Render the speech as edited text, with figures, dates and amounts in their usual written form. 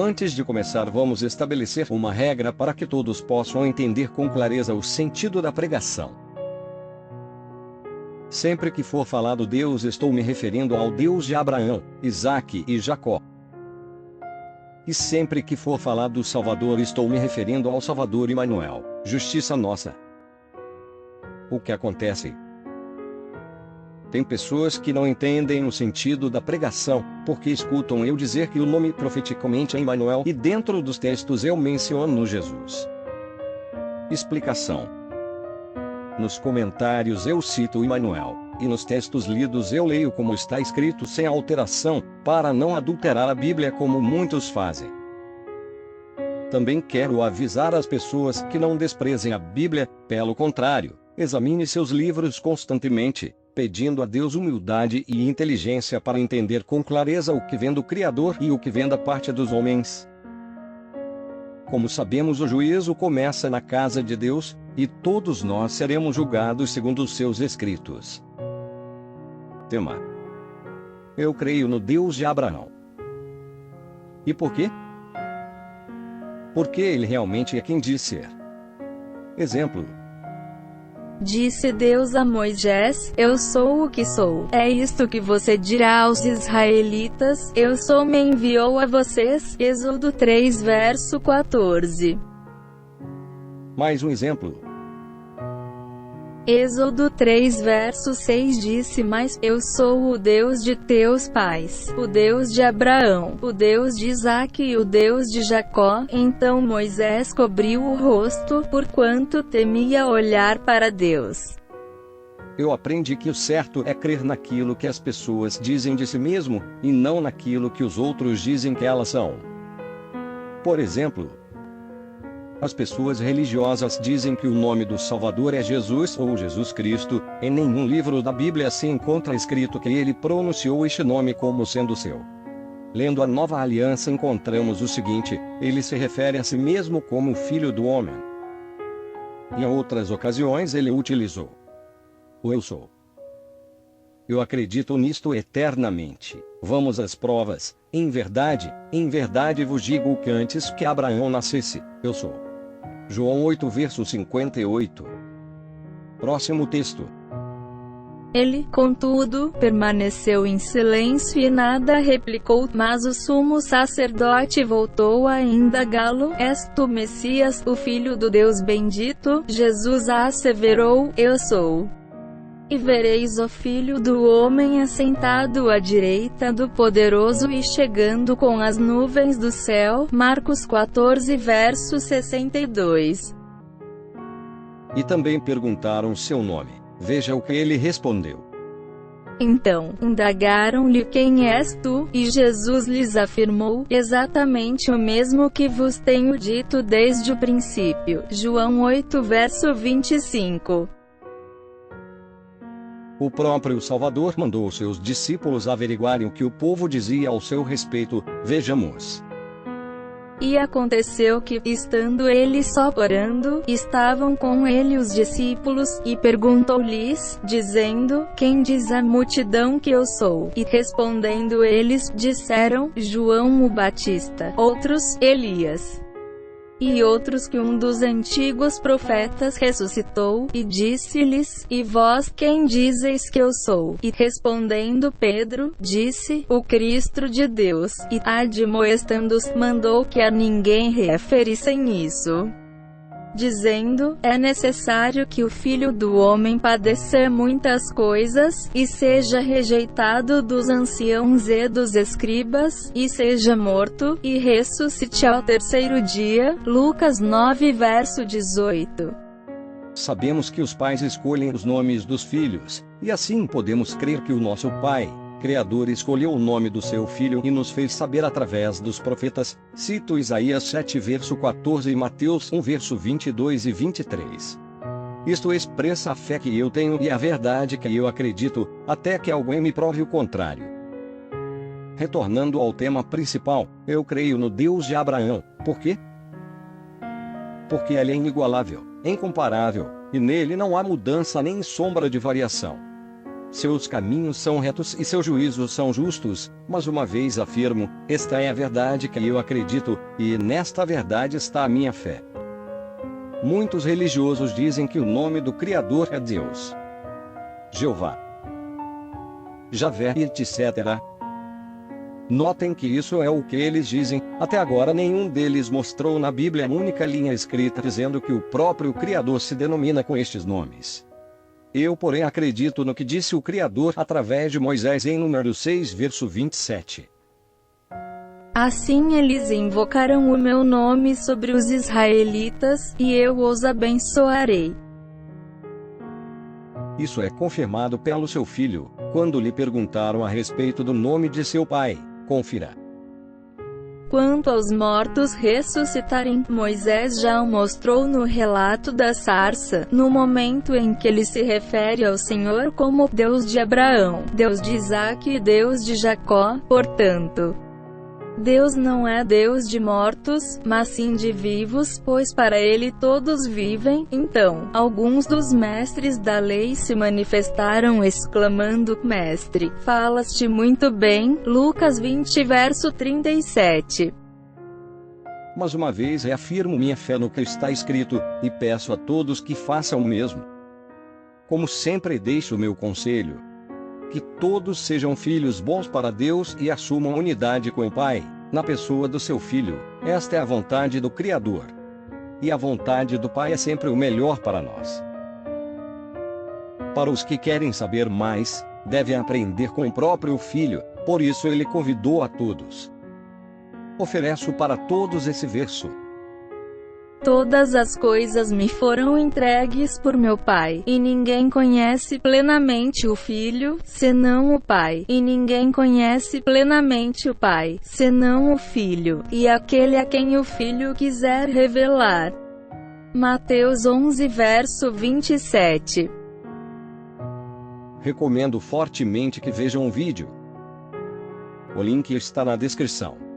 Antes de começar, vamos estabelecer uma regra para que todos possam entender com clareza o sentido da pregação. Sempre que for falado Deus, estou me referindo ao Deus de Abraão, Isaque e Jacó. E sempre que for falado Salvador, estou me referindo ao Salvador Emanuel, justiça nossa. O que acontece? Tem pessoas que não entendem o sentido da pregação, porque escutam eu dizer que o nome profeticamente é Emanuel e dentro dos textos eu menciono Jesus. Explicação: nos comentários eu cito Emanuel, e nos textos lidos eu leio como está escrito sem alteração, para não adulterar a Bíblia como muitos fazem. Também quero avisar as pessoas que não desprezem a Bíblia, pelo contrário, examine seus livros constantemente, pedindo a Deus humildade e inteligência para entender com clareza o que vem do Criador e o que vem da parte dos homens. Como sabemos, o juízo começa na casa de Deus, e todos nós seremos julgados segundo os seus escritos. Tema: eu creio no Deus de Abraão. E por quê? Porque ele realmente é quem diz ser. Exemplo: disse Deus a Moisés: eu sou o que sou. É isto que você dirá aos israelitas: eu sou, me enviou a vocês. Êxodo 3 verso 14. Mais um exemplo. Êxodo 3 verso 6 disse mais: eu sou o Deus de teus pais, o Deus de Abraão, o Deus de Isaque e o Deus de Jacó. Então Moisés cobriu o rosto, porquanto temia olhar para Deus. Eu aprendi que o certo é crer naquilo que as pessoas dizem de si mesmo, e não naquilo que os outros dizem que elas são. Por exemplo, as pessoas religiosas dizem que o nome do Salvador é Jesus ou Jesus Cristo. Em nenhum livro da Bíblia se encontra escrito que ele pronunciou este nome como sendo seu. Lendo a Nova Aliança encontramos o seguinte: ele se refere a si mesmo como o Filho do Homem. Em outras ocasiões ele utilizou o eu sou. Eu acredito nisto eternamente. Vamos às provas. Em verdade vos digo que antes que Abraão nascesse, eu sou. João 8 verso 58. Próximo texto. Ele, contudo, permaneceu em silêncio e nada replicou, mas o sumo sacerdote voltou a indagá-lo: és tu Messias, o Filho do Deus bendito? Jesus asseverou: eu sou. E vereis o Filho do Homem assentado à direita do Poderoso e chegando com as nuvens do céu. Marcos 14 verso 62. E também perguntaram seu nome. Veja o que ele respondeu. Então, indagaram-lhe: quem és tu? E Jesus lhes afirmou: exatamente o mesmo que vos tenho dito desde o princípio. João 8 verso 25. O próprio Salvador mandou seus discípulos averiguarem o que o povo dizia ao seu respeito. Vejamos. E aconteceu que, estando ele só orando, estavam com ele os discípulos, e perguntou-lhes, dizendo: quem diz a multidão que eu sou? E respondendo eles, disseram: João o Batista, outros, Elias, e outros que um dos antigos profetas ressuscitou. E disse-lhes: e vós quem dizeis que eu sou? E respondendo Pedro, disse: o Cristo de Deus. E, admoestando-os, mandou que a ninguém referissem isso, dizendo: é necessário que o Filho do Homem padeça muitas coisas, e seja rejeitado dos anciãos e dos escribas, e seja morto, e ressuscite ao terceiro dia. Lucas 9 verso 18. Sabemos que os pais escolhem os nomes dos filhos, e assim podemos crer que o nosso Pai, Criador, escolheu o nome do seu Filho e nos fez saber através dos profetas. Cito Isaías 7 verso 14 e Mateus 1 verso 22 e 23. Isto expressa a fé que eu tenho e a verdade que eu acredito, até que alguém me prove o contrário. Retornando ao tema principal, eu creio no Deus de Abraão. Por quê? Porque ele é inigualável, incomparável, e nele não há mudança nem sombra de variação. seus caminhos são retos e seus juízos são justos, mas uma vez afirmo, esta é a verdade que eu acredito, e nesta verdade está a minha fé. Muitos religiosos dizem que o nome do Criador é Deus, Jeová, Javé, etc. Notem que isso é o que eles dizem. Até agora nenhum deles mostrou na Bíblia a única linha escrita dizendo que o próprio Criador se denomina com estes nomes. Eu, porém, acredito no que disse o Criador através de Moisés em Números 6, verso 27. Assim eles invocarão o meu nome sobre os israelitas, e eu os abençoarei. Isso é confirmado pelo seu filho, quando lhe perguntaram a respeito do nome de seu pai. Confira. Quanto aos mortos ressuscitarem, Moisés já o mostrou no relato da sarça, no momento em que ele se refere ao Senhor como Deus de Abraão, Deus de Isaque e Deus de Jacó. Portanto, Deus não é Deus de mortos, mas sim de vivos, pois para ele todos vivem. Então, alguns dos mestres da lei se manifestaram exclamando: Mestre, falaste muito bem. Lucas 20, verso 37. Mas uma vez reafirmo minha fé no que está escrito, e peço a todos que façam o mesmo. Como sempre deixo o meu conselho: que todos sejam filhos bons para Deus e assumam unidade com o Pai, na pessoa do seu Filho. Esta é a vontade do Criador. E a vontade do Pai é sempre o melhor para nós. Para os que querem saber mais, devem aprender com o próprio Filho, por isso ele convidou a todos. Ofereço para todos esse verso. Todas as coisas me foram entregues por meu Pai, e ninguém conhece plenamente o Filho, senão o Pai, e ninguém conhece plenamente o Pai, senão o Filho, e aquele a quem o Filho quiser revelar. Mateus 11, verso 27. Recomendo fortemente que vejam o vídeo. O link está na descrição.